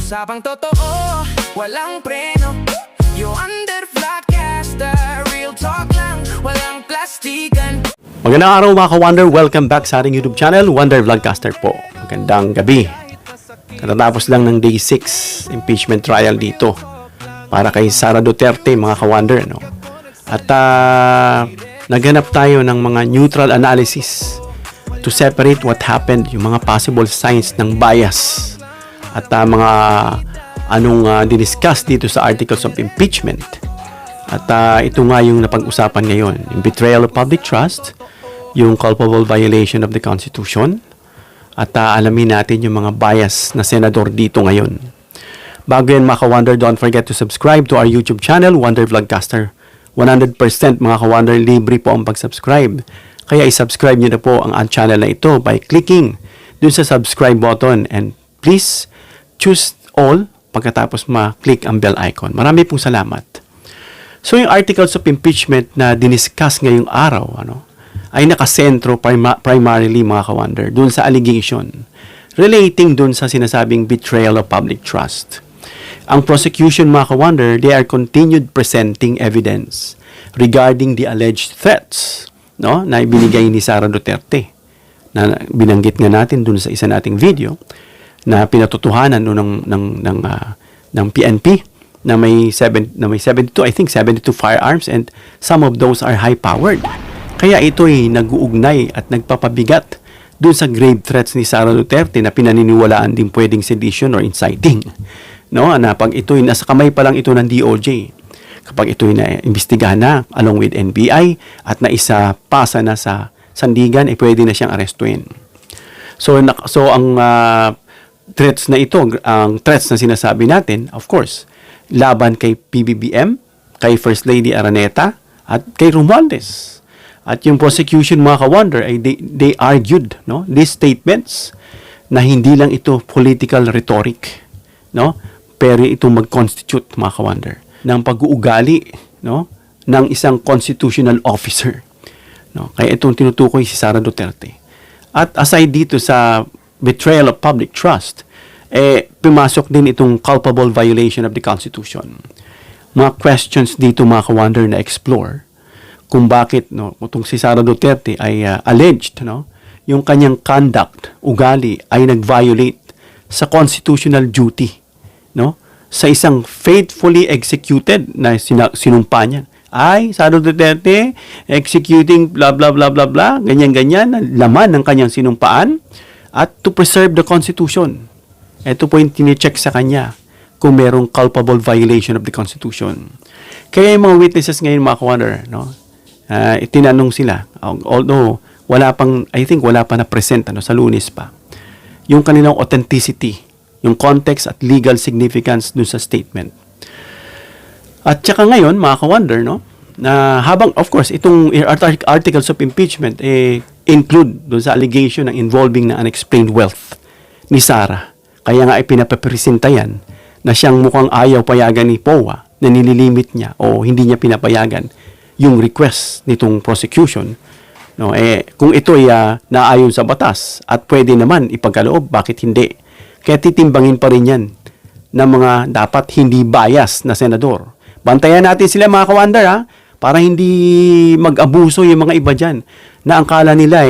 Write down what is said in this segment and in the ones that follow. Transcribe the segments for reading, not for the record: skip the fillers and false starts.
Usapang totoo, walang preno. You under Vlogcaster, real talk lang, walang plastikan. Magandang araw mga ka-Wonder, welcome back sa ating YouTube channel, Wonder Vlogcaster po. Magandang gabi. Katatapos lang ng Day 6 impeachment trial dito para kay Sara Duterte mga ka-Wonder, no? At naghanap tayo ng mga neutral analysis to separate what happened, yung mga possible signs ng bias at mga diniscuss dito sa articles of impeachment. At ito nga yung napag-usapan ngayon, yung betrayal of public trust, yung culpable violation of the Constitution, at alamin natin yung mga bias na senador dito ngayon. Bago yan mga ka-Wonder, don't forget to subscribe to our YouTube channel, Wonder Vlogcaster. 100% mga ka-Wonder, libre po ang pag-subscribe. Kaya i-subscribe nyo na po ang channel na ito by clicking dun sa subscribe button, and please choose all pagkatapos ma-click ang bell icon. Marami pong salamat. So yung articles of impeachment na diniscuss ngayong araw ay nakasentro primarily mga ka-Wonder dun sa allegation relating dun sa sinasabing betrayal of public trust. Ang prosecution mga ka-Wonder, they are continued presenting evidence regarding the alleged threats na ibinigay ni Sara Duterte, na binanggit nga natin dun sa isa nating video na pinatotohanan ng PNP na may 72, I think 72 firearms, and some of those are high-powered. Kaya ito ay nag-uugnay at nagpapabigat dun sa grave threats ni Sara Duterte na pinaniniwalaan din pwedeng sedition or inciting. Na pag ito'y nasa kamay pa lang ito ng DOJ, kapag ito'y na-imbestigahan na along with NBI at naisa pasa na sa sandigan, pwede na siyang arestuin. So ang threats na ito, ang threats na sinasabi natin, of course, laban kay PBBM, kay First Lady Araneta, at kay Romualdez. At yung prosecution mga ka-Wonder, ay they argued these statements na hindi lang ito political rhetoric, pero ito mag-constitute mga ka-Wonder ng pag-uugali ng isang constitutional officer. Kaya itong tinutukoy si Sara Duterte. At aside dito sa betrayal of public trust, pumasok din itong culpable violation of the Constitution. Mga questions dito mga ka-Wonder na explore kung bakit itong si Sara Duterte ay alleged yung kanyang conduct, ugali ay nag-violate sa constitutional duty sa isang faithfully executed na sinumpa niya. Ay, Sara Duterte executing blah blah blah blah blah, ganyan-ganyan, laman ng kanyang sinumpaan, at to preserve the Constitution. Ito po yung tine-check sa kanya kung merong culpable violation of the Constitution. Kaya yung mga witnesses ngayon mga ka-Wonder, itinanong sila, although I think wala pa na present sa Lunes pa, yung kanilang authenticity, yung context at legal significance dun sa statement. At saka ngayon, mga ka-Wonder, na habang, of course, itong articles of impeachment include dun sa allegation ng involving na unexplained wealth ni Sara. Kaya nga ay pinapapresenta yan na siyang mukhang ayaw payagan ni POA, na nililimit niya o hindi niya pinapayagan yung request nitong prosecution. Kung ito ay naayon sa batas at pwede naman ipagkaloob, bakit hindi? Kaya titimbangin pa rin yan ng mga dapat hindi bias na senador. Bantayan natin sila mga ka-Wonder para hindi mag-abuso yung mga iba dyan na ang kala nila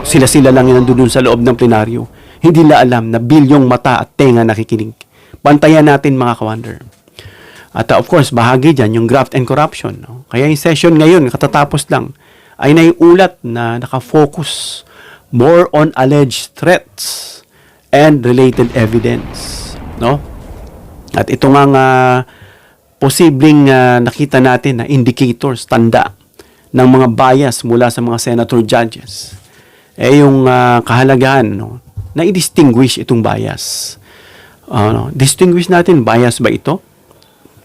sila lang yung nandun sa loob ng plenaryo. Hindi nila alam na bilyong mata at tenga nakikinig. Bantayan natin mga ka-Wonder. At of course, bahagi dyan yung graft and corruption. Kaya yung session ngayon, katatapos lang, ay naiulat na nakafocus more on alleged threats and related evidence. At ito nga posibleng nakita natin na indicators, tanda ng mga bias mula sa mga senator judges. Yung kahalagahan na i-distinguish itong bias. Distinguish natin, bias ba ito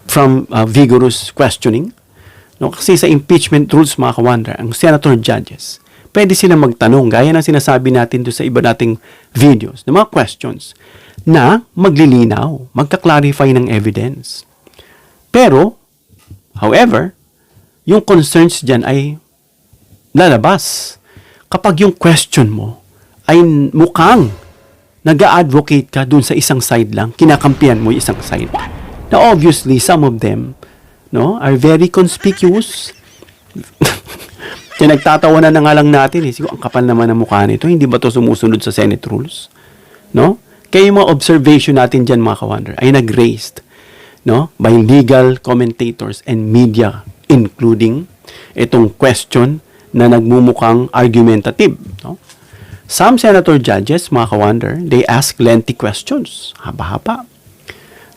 from vigorous questioning? Kasi sa impeachment rules mga ka-Wonder, ang senator judges, pwede silang magtanong, gaya ng sinasabi natin doon sa iba nating videos, ng mga questions na maglilinaw, magka-clarify ng evidence. Pero, however, yung concerns dyan ay lalabas kapag yung question mo ay mukhang nag-a-advocate ka dun sa isang side lang, kinakampihan mo yung isang side. Now, obviously, some of them, no, are very conspicuous. Kaya nagtatawanan na nga lang natin eh. Siguro, ang kapal naman ng mukha nito. Hindi ba to sumusunod sa Senate rules? No? Kaya yung mga observation natin dyan, mga ka-wonder, ay nag-raised, no, by legal commentators and media, including itong question na nagmumukhang argumentative. No? Some senator judges, mga ka-wonder, they ask lengthy questions. Haba-haba.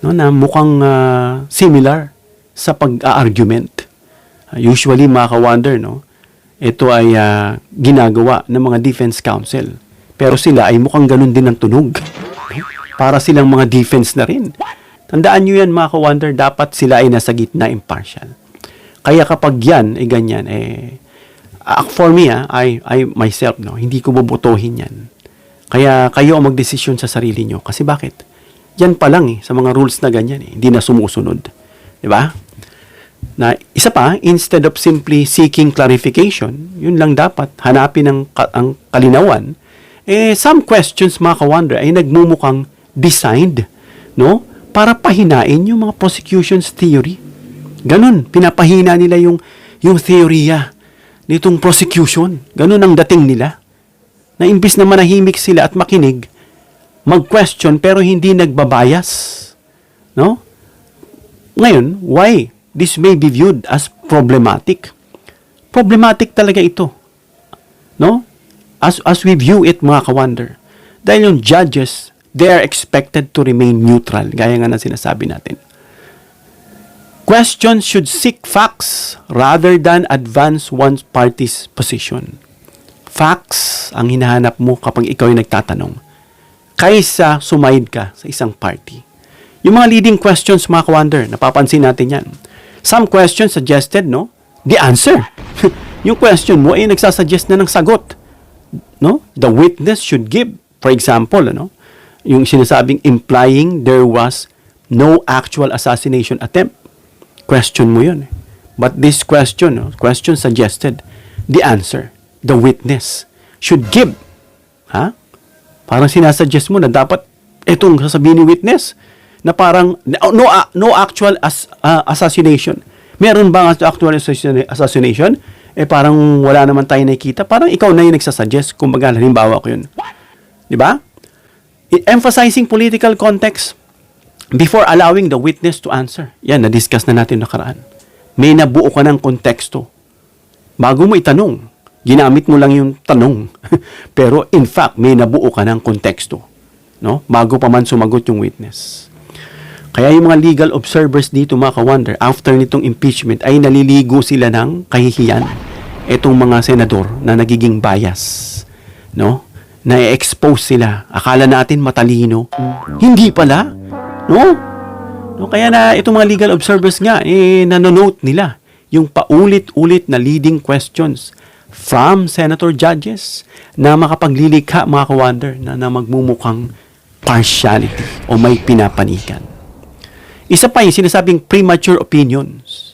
No, na mukhang similar sa pag-argument. Usually, mga ka-wonder, no, ito ay ginagawa ng mga defense counsel. Pero sila ay mukhang ganun din ang tunog. Para silang mga defense na rin. Tandaan nyo yan, mga ka-wonder, dapat sila ay nasa gitna, impartial. Kaya kapag yan ay ganyan, for me, I myself, no, hindi ko bobotohin yan. Kaya kayo ang magdesisyon sa sarili nyo. Kasi bakit? Yan pa lang sa mga rules na ganyan, hindi na sumusunod. Diba? Na isa pa, instead of simply seeking clarification, yun lang dapat, hanapin ang kalinawan, some questions, mga ka-wonder, ay nagmumukhang designed, no, para pahinain yung mga prosecution's theory. Ganun, pinapahina nila yung theorya nitong prosecution. Ganun ang dating nila. Na imbis na manahimik sila at makinig, mag-question pero hindi nagbabayas. No? Ngayon, why this may be viewed as problematic? Problematic talaga ito. No? As we view it, mga ka-wonder. Dahil yung judges, they are expected to remain neutral. Gaya nga na sinasabi natin. Questions should seek facts rather than advance one's party's position. Facts ang hinahanap mo kapag ikaw ay nagtatanong. Kaysa sumaid ka sa isang party. Yung mga leading questions, mga ka-wonder, napapansin natin yan. Some questions suggested, no, the answer. Yung question mo ay nagsasuggest na ng sagot. No? The witness should give, for example, ano, yung sinasabing implying there was no actual assassination attempt. Question mo yun. But this question, no, question suggested the answer. The witness should give. Ha? Parang sinasuggest mo na dapat itong sasabihin ni witness na parang no actual assassination. Meron ba actual assassination? Parang wala naman tayo nakikita. Parang ikaw na yung nagsasuggest. Kumbaga, halimbawa ko yun. Di ba? Emphasizing political context before allowing the witness to answer. Yan, na-discuss na natin nakaraan. May nabuo ka ng konteksto. Bago mo itanong, ginamit mo lang yung tanong. Pero in fact, may nabuo ka ng konteksto. No? Bago pa man sumagot yung witness. Kaya yung mga legal observers dito, mga ka-wonder, after nitong impeachment, ay naliligo sila ng kahihiyan. Itong mga senador na nagiging bias. No? Na-expose sila. Akala natin matalino. Hindi pala. No? No? Kaya na itong mga legal observers nga, nanonote nila yung paulit-ulit na leading questions from senator judges na makapaglilikha, mga ka-wonder, na magmumukhang partiality o may pinapanikan. Isa pa yung sinasabing premature opinions.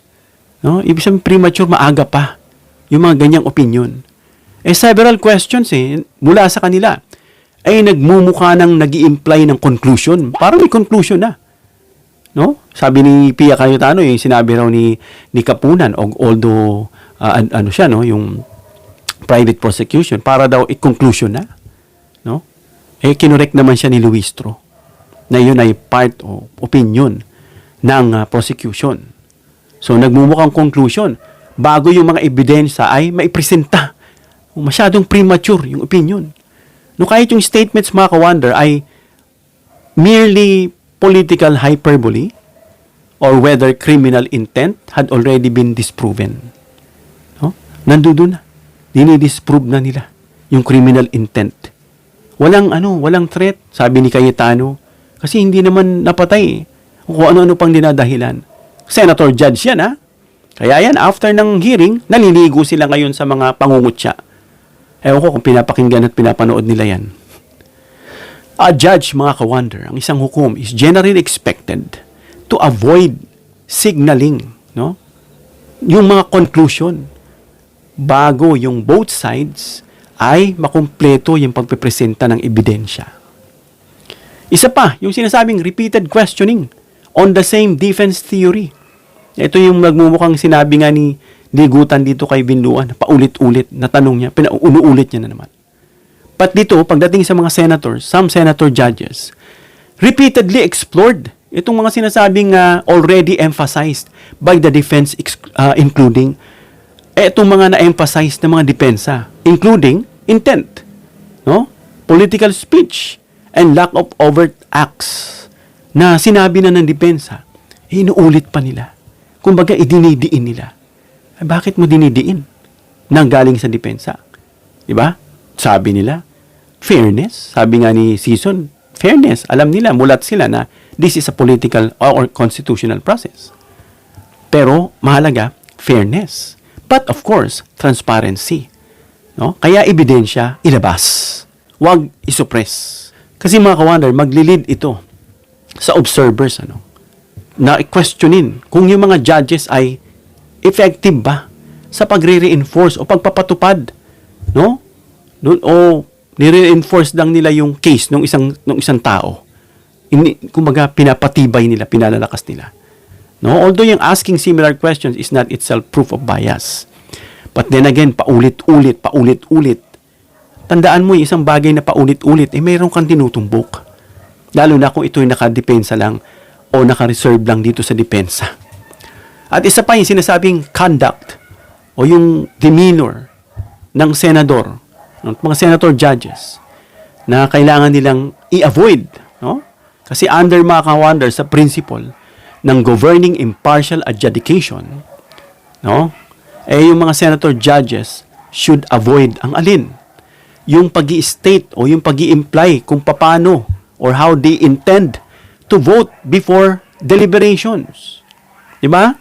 No? Ibig sabihin premature, maaga pa yung mga ganyang opinion. Several questions mula sa kanila ay nagmumukha ng nag-i-imply ng conclusion. Parang may conclusion na. No? Sabi ni Pia Cayetano, yung sinabi raw ni Kapunan, although ano siya, no, yung private prosecution, para daw i-conclusion na. No? Kinorek naman siya ni Luistro na yun ay part o opinion ng prosecution. So, nagmumukhang conclusion bago yung mga ebidensya ay maipresenta. Masyadong premature yung opinion. No, kahit yung statements, mga ka-wonder, ay merely political hyperbole or whether criminal intent had already been disproven. No? Nandoon na. Dinidisprove na nila yung criminal intent. Walang threat, sabi ni Cayetano, kasi hindi naman napatay kung ano-ano pang dinadahilan. Senator Judge yan, ha? Kaya yan, after ng hearing, naliligo sila ngayon sa mga pangungutya. Ewan ko kung pinapakinggan at pinapanood nila yan. A judge, mga ka-wonder, ang isang hukom is generally expected to avoid signaling, no, yung mga conclusion bago yung both sides ay makumpleto yung pagpipresenta ng ebidensya. Isa pa, yung sinasabing repeated questioning on the same defense theory. Ito yung nagmumukhang sinabi nga ni Ligutan dito kay Binluan, paulit-ulit na tanong niya, pinauulit niya na naman. But dito, pagdating sa mga senators, some senator judges, repeatedly explored itong mga sinasabing already emphasized by the defense, including itong mga na-emphasize na mga depensa, including intent, no? Political speech, and lack of overt acts na sinabi na ng depensa, inuulit pa nila. Kumbaga, idinidiin nila. Ay, bakit mo dinidiin? Nang galing sa depensa. Diba? Sabi nila, fairness. Sabi nga ni Season, fairness. Alam nila, mulat sila na this is a political or constitutional process. Pero, mahalaga, fairness. But, of course, transparency. No? Kaya, ebidensya, ilabas. Huwag isuppress. Kasi mga ka-wonder, maglilid ito sa observers, na questionin kung yung mga judges ay effective ba sa pagre-reinforce o pagpapatupad, no? O nire-reinforce lang nila yung case ng isang tao. Kumbaga, pinapatibay nila, pinalalakas nila. No? Although yung asking similar questions is not itself proof of bias. But then again, paulit-ulit, tandaan mo yung isang bagay na paulit-ulit, mayroon kang tinutumbok. Lalo na kung ito'y nakadepensa lang o naka-reserve lang dito sa depensa. At isa pa yung sinasabing conduct o yung demeanor ng senador, ng mga senator judges na kailangan nilang i-avoid. No? Kasi under mga ka-wonder sa principle ng governing impartial adjudication, no? Yung mga senator judges should avoid ang alin? Yung pag-i-state o yung pag-i-imply kung paano or how they intend to vote before deliberations. Diba?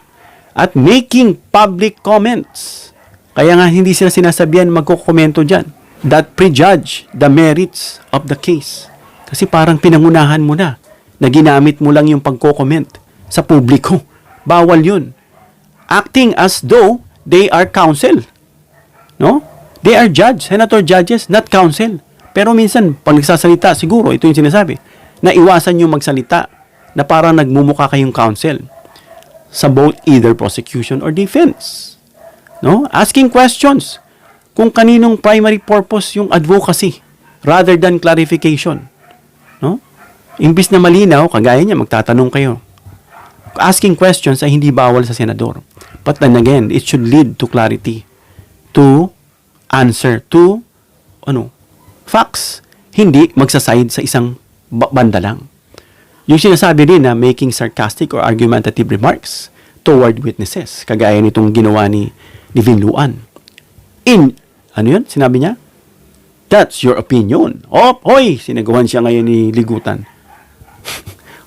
At making public comments. Kaya nga hindi sila sinasabihan magkukomento dyan. That prejudge the merits of the case. Kasi parang pinangunahan mo na ginamit mo lang yung pagko-comment sa publiko. Bawal yun. Acting as though they are counsel. No? They are judge, senator judges, not counsel. Pero minsan, pag nagsasalita, siguro, ito yung sinasabi, na iwasan yung magsalita na parang nagmumukha kayong counsel sa both either prosecution or defense. No? Asking questions kung kaninong primary purpose yung advocacy rather than clarification. No? Imbis na malinaw, kagaya niya, magtatanong kayo. Asking questions ay hindi bawal sa senador. But then again, it should lead to clarity, to answer, to facts. Hindi magsaside sa isang banda lang. Yung sinasabi din na making sarcastic or argumentative remarks toward witnesses, kagaya nitong ginawa ni Binluan. Sinabi niya? That's your opinion. Hoy! Sinagawan siya ngayon ni Ligutan.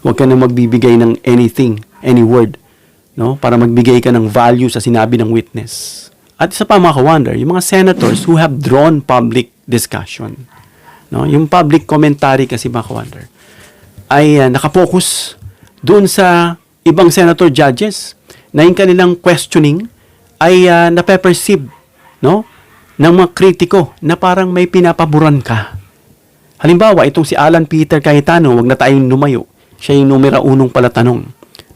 Huwag ka na magbibigay ng anything, any word, no? Para magbigay ka ng value sa sinabi ng witness. At isa pa mga ka-wonder, yung mga senators who have drawn public discussion, no? Yung public commentary kasi mga ka-wonder, ay nakapokus doon sa ibang senator judges na yung kanilang questioning ay nape-perceive, no? Ng mga kritiko na parang may pinapaboran ka. Halimbawa, itong si Alan Peter Cayetano, wag na tayong lumayo. Siya yung numero unong pala tanong.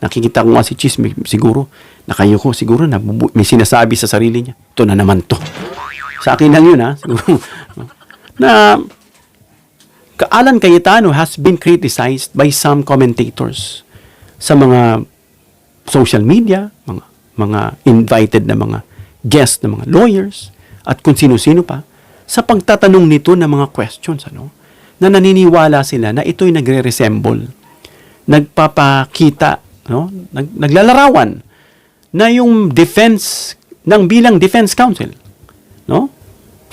Nakikita ko nga si Chisme, siguro, nakayuko, siguro na may sinasabi sa sarili niya. Ito na naman to. Sa akin lang yun, siguro. Na Alan Cayetano has been criticized by some commentators sa mga social media, mga invited na mga guests na mga lawyers, at kung sino-sino pa, sa pagtatanong nito ng mga questions, na naniniwala sila na ito'y nagre-resemble, nagpapakita, naglalarawan na yung defense ng bilang defense counsel, no?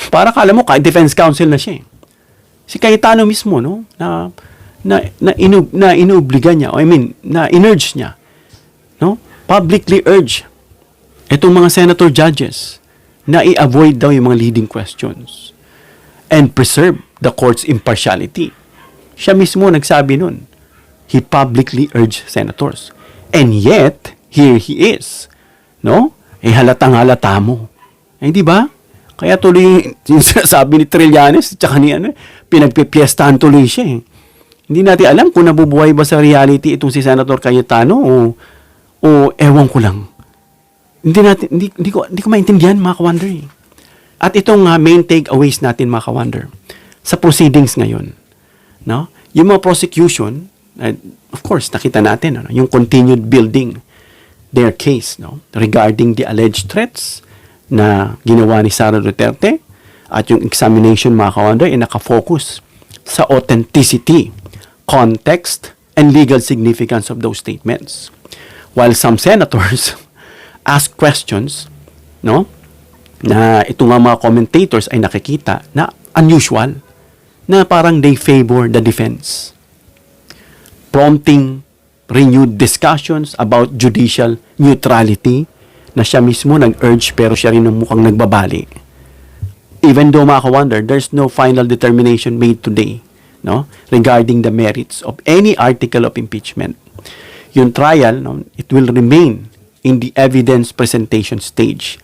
Para kala mo kahit defense counsel na siya. Si Cayetano mismo, na inuobliga niya, na inurge niya, publicly urge itong mga senator judges na i-avoid daw yung mga leading questions and preserve the court's impartiality. Siya mismo nagsabi nun. He publicly urged senators. And yet, here he is. No? Halatang-halata mo. Di ba? Kaya tuloy yung sabi ni Trillanes, tsaka ni pinagpipiestahan tuloy siya. Hindi natin alam kung nabubuhay ba sa reality itong si Senator Cayetano o ewan ko lang. Hindi ko maintindihan, mga ka-wonder. At itong main takeaways natin, mga ka-wonder, sa proceedings ngayon, no? Yung mga prosecution, of course, nakita natin, yung continued building their case, no? Regarding the alleged threats na ginawa ni Sara Duterte, at yung examination, mga ka-wonder, ay nakafocus sa authenticity, context, and legal significance of those statements. While some senators ask questions, no, na ito nga mga commentators ay nakikita na unusual, na parang they favor the defense, prompting renewed discussions about judicial neutrality na siya mismo nag-urge pero siya rin ang mukhang nagbabali. Even though, mga ka-wonder, there's no final determination made today, no, regarding the merits of any article of impeachment. Yung trial, no, it will remain in the evidence presentation stage.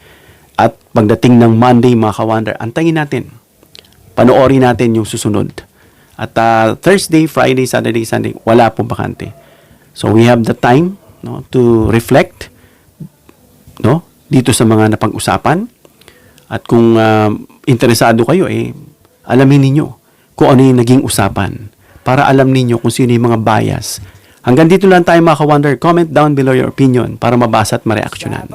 At pagdating ng Monday, mga ka-wonder, antayin natin. Panoorin natin yung susunod. At Thursday, Friday, Saturday, Sunday, wala pong bakante. So we have the time, no, to reflect, no, dito sa mga napag-usapan. At kung interesado kayo, alamin ninyo kung ano yung naging usapan para alam ninyo kung sino yung mga bias. Hanggang dito lang tayo, mga ka-wonder. Comment down below your opinion para mabasa at mareaksyonan.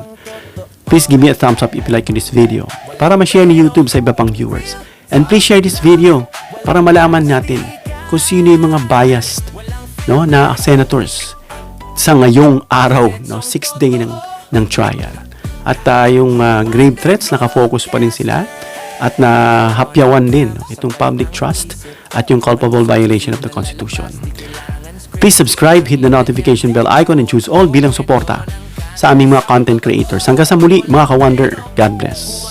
Please give me a thumbs up if you like this video para ma-share ni YouTube sa iba pang viewers. And please share this video para malaman natin kung sino yung mga biased, no, na senators sa ngayong araw, no, 6th day ng trial. At yung grave threats, nakafocus pa rin sila at nahapyawan din, no, itong public trust at yung culpable violation of the Constitution. Please subscribe, hit the notification bell icon, and choose all bilang suporta sa aming mga content creators. Hanggang sa muli, mga ka-wonder. God bless.